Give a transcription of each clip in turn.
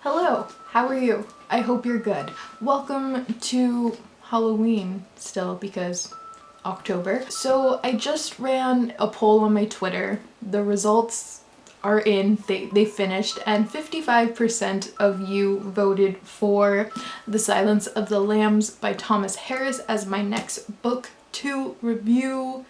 Hello, how are you? I hope you're good. Welcome to Halloween still because October. So I just ran a poll on my Twitter. The results are in, they finished, and 55% of you voted for The Silence of the Lambs by Thomas Harris as my next book to review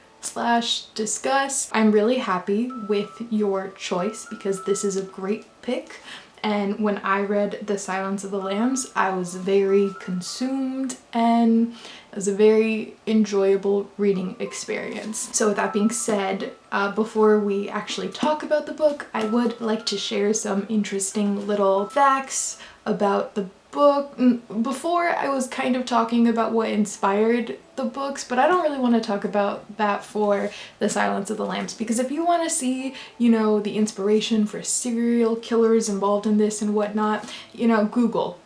/ discuss. I'm really happy with your choice because this is a great pick. And when I read The Silence of the Lambs, I was very consumed and it was a very enjoyable reading experience. So with that being said, before we actually talk about the book, I would like to share some interesting little facts about the book. Before I was kind of talking about what inspired the books, but I don't really want to talk about that for The Silence of the Lambs, because if you want to see, the inspiration for serial killers involved in this and whatnot, Google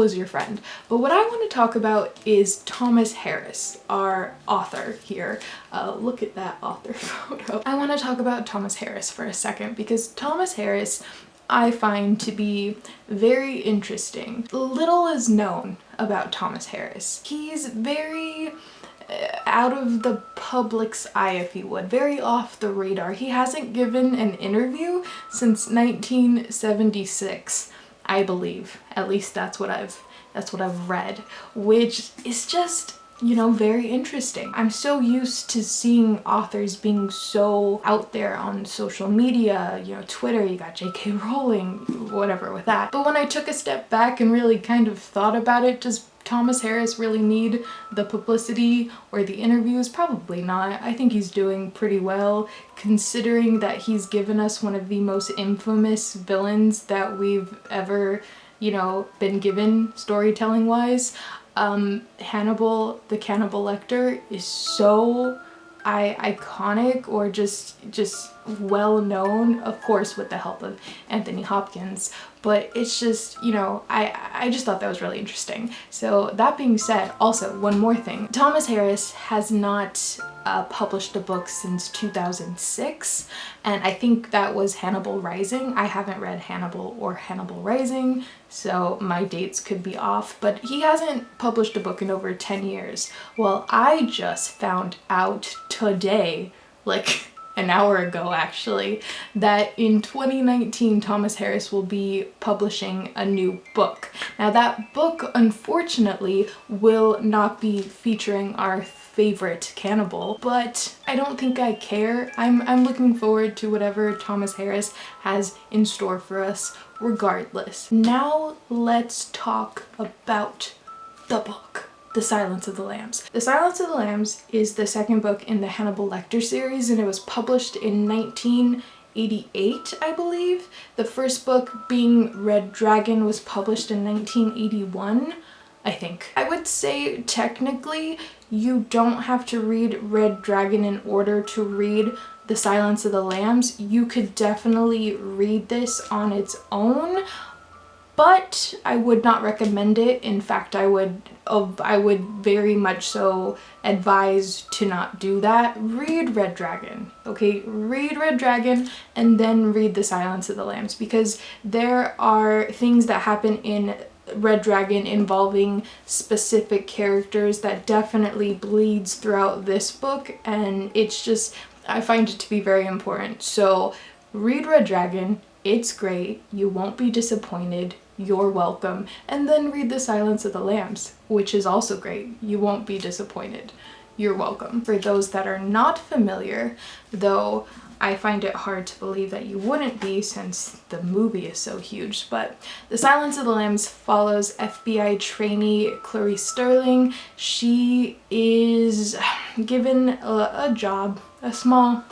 is your friend. But what I want to talk about is Thomas Harris, our author here. Look at that author photo. I want to talk about Thomas Harris for a second because Thomas Harris I find to be very interesting. Little is known about Thomas Harris. He's very out of the public's eye, if you would, very off the radar. He hasn't given an interview since 1976, I believe. At least that's what I've read, which is just very interesting. I'm so used to seeing authors being so out there on social media, Twitter, you got J.K. Rowling, whatever with that. But when I took a step back and really kind of thought about it, does Thomas Harris really need the publicity or the interviews? Probably not. I think he's doing pretty well considering that he's given us one of the most infamous villains that we've ever, been given storytelling wise. Hannibal the Cannibal Lecter is so iconic or just well known, of course with the help of Anthony Hopkins, but it's just, I just thought that was really interesting. So that being said, also one more thing, Thomas Harris has not published a book since 2006, and I think that was Hannibal Rising. I haven't read Hannibal or Hannibal Rising, so my dates could be off, but he hasn't published a book in over 10 years. Well, I just found out today, like an hour ago actually, that in 2019 Thomas Harris will be publishing a new book. Now that book unfortunately will not be featuring our favorite cannibal, but I don't think I care. I'm looking forward to whatever Thomas Harris has in store for us regardless. Now let's talk about the book. The Silence of the Lambs. The Silence of the Lambs is the second book in the Hannibal Lecter series, and it was published in 1988, I believe. The first book, being Red Dragon, was published in 1981, I think. I would say technically you don't have to read Red Dragon in order to read The Silence of the Lambs. You could definitely read this on its own, but I would not recommend it. In fact, I would very much so advise to not do that. Read Red Dragon, okay? Read Red Dragon and then read The Silence of the Lambs, because there are things that happen in Red Dragon involving specific characters that definitely bleeds throughout this book, and it's just, I find it to be very important. So read Red Dragon, it's great, you won't be disappointed, you're welcome, and then read The Silence of the Lambs, which is also great, you won't be disappointed, you're welcome. For those that are not familiar, though I find it hard to believe that you wouldn't be since the movie is so huge, but The Silence of the Lambs follows FBI trainee Clarice Sterling. She is given a job, a small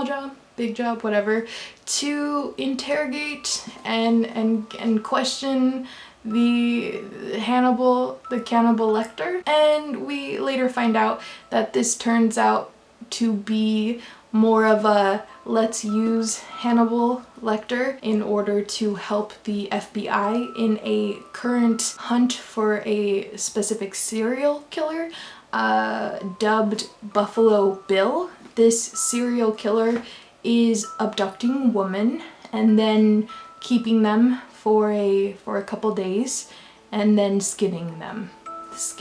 job, big job, whatever, to interrogate and question the Hannibal the Cannibal Lecter, and we later find out that this turns out to be more of a let's use Hannibal Lecter in order to help the FBI in a current hunt for a specific serial killer dubbed Buffalo Bill. This serial killer is abducting women and then keeping them for a couple days and then skinning them. It's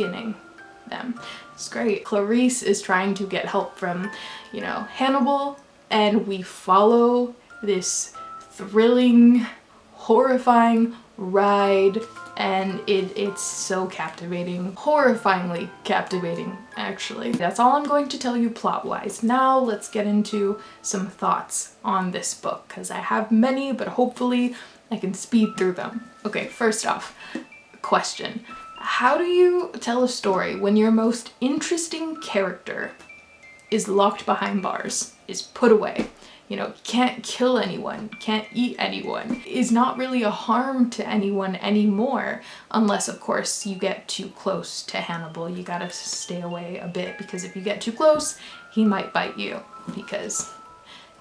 great. Clarice is trying to get help from, you know, Hannibal, and we follow this thrilling, horrifying ride, and it's so captivating. Horrifyingly captivating, actually. That's all I'm going to tell you plot-wise. Now let's get into some thoughts on this book, because I have many, but hopefully I can speed through them. Okay, first off, question. How do you tell a story when your most interesting character is locked behind bars, is put away? You know, can't kill anyone, can't eat anyone, is not really a harm to anyone anymore, unless of course you get too close to Hannibal. You gotta stay away a bit, because if you get too close, he might bite you, because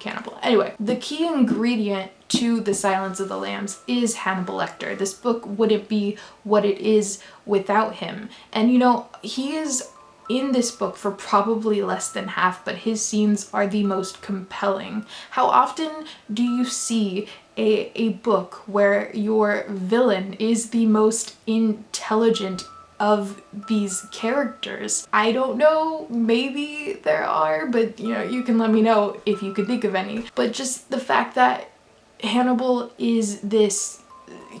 cannibal. Anyway, the key ingredient to The Silence of the Lambs is Hannibal Lecter. This book wouldn't be what it is without him. And you know, he is in this book for probably less than half, but his scenes are the most compelling. How often do you see a book where your villain is the most intelligent of these characters? I don't know, maybe there are, but you know, you can let me know if you can think of any. But just the fact that Hannibal is this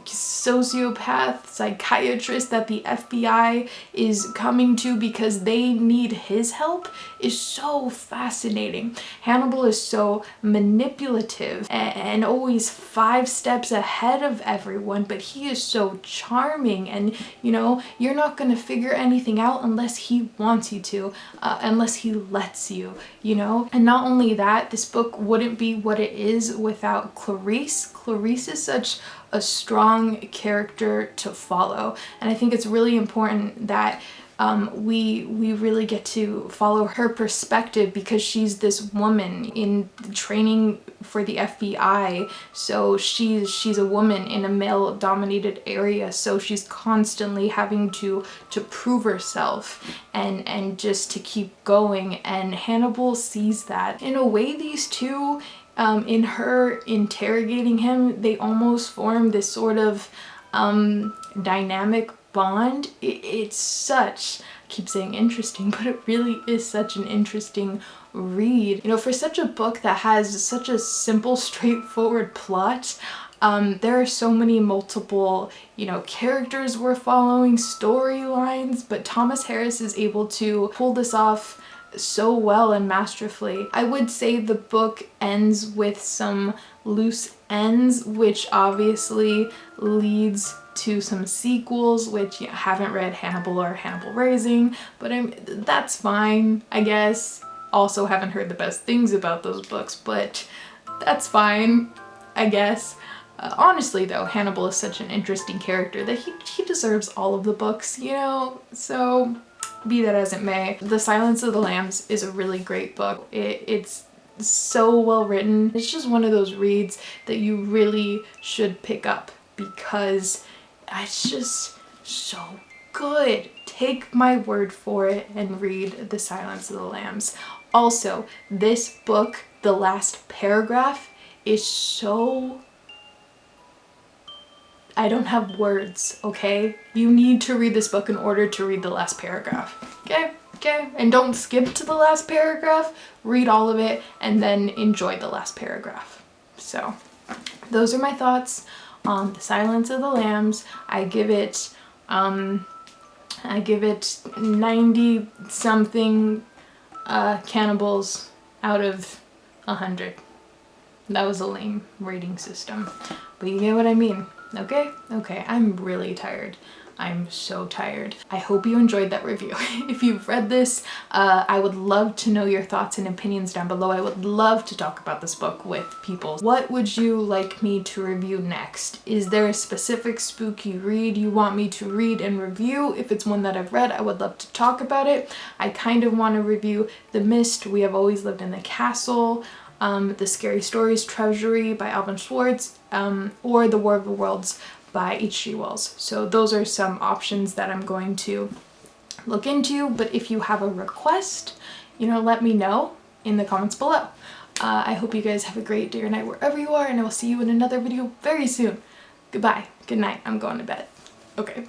sociopath psychiatrist that the FBI is coming to because they need his help is so fascinating. Hannibal is so manipulative and always 5 steps ahead of everyone, but he is so charming, and you know, you're not gonna figure anything out unless he wants you to, unless he lets you, you know? And not only that, this book wouldn't be what it is without Clarice. Clarice is such a strong character to follow, and I think it's really important that we really get to follow her perspective, because she's this woman in training for the FBI, so she's a woman in a male-dominated area, so she's constantly having to prove herself and just to keep going, and Hannibal sees that. In a way, these two, in her interrogating him, they almost form this sort of dynamic bond. It's such, I keep saying interesting, but it really is such an interesting read. You know, for such a book that has such a simple, straightforward plot, there are so many multiple, you know, characters we're following, storylines, but Thomas Harris is able to pull this off so well and masterfully. I would say the book ends with some loose ends, which obviously leads to some sequels, which, you know, haven't read Hannibal or Hannibal Rising, but that's fine, I guess. Also haven't heard the best things about those books, but that's fine, I guess. Honestly though, Hannibal is such an interesting character that he deserves all of the books, you know, so be that as it may. The Silence of the Lambs is a really great book. It's so well written. It's just one of those reads that you really should pick up, because it's just so good. Take my word for it and read The Silence of the Lambs. Also, this book, the last paragraph, is so... I don't have words, okay? You need to read this book in order to read the last paragraph, okay? Okay? And don't skip to the last paragraph. Read all of it and then enjoy the last paragraph. So, those are my thoughts on The Silence of the Lambs. I give it 90 something cannibals out of 100. That was a lame rating system, but you get what I mean. Okay? Okay, I'm really tired. I'm so tired. I hope you enjoyed that review. If you've read this, I would love to know your thoughts and opinions down below. I would love to talk about this book with people. What would you like me to review next? Is there a specific spooky read you want me to read and review? If it's one that I've read, I would love to talk about it. I kind of want to review The Mist, We Have Always Lived in the Castle, The Scary Stories Treasury by Alvin Schwartz, or The War of the Worlds by H.G. Wells. So those are some options that I'm going to look into, but if you have a request, you know, let me know in the comments below. I hope you guys have a great day or night wherever you are, and I will see you in another video very soon. Goodbye. Good night. I'm going to bed. Okay.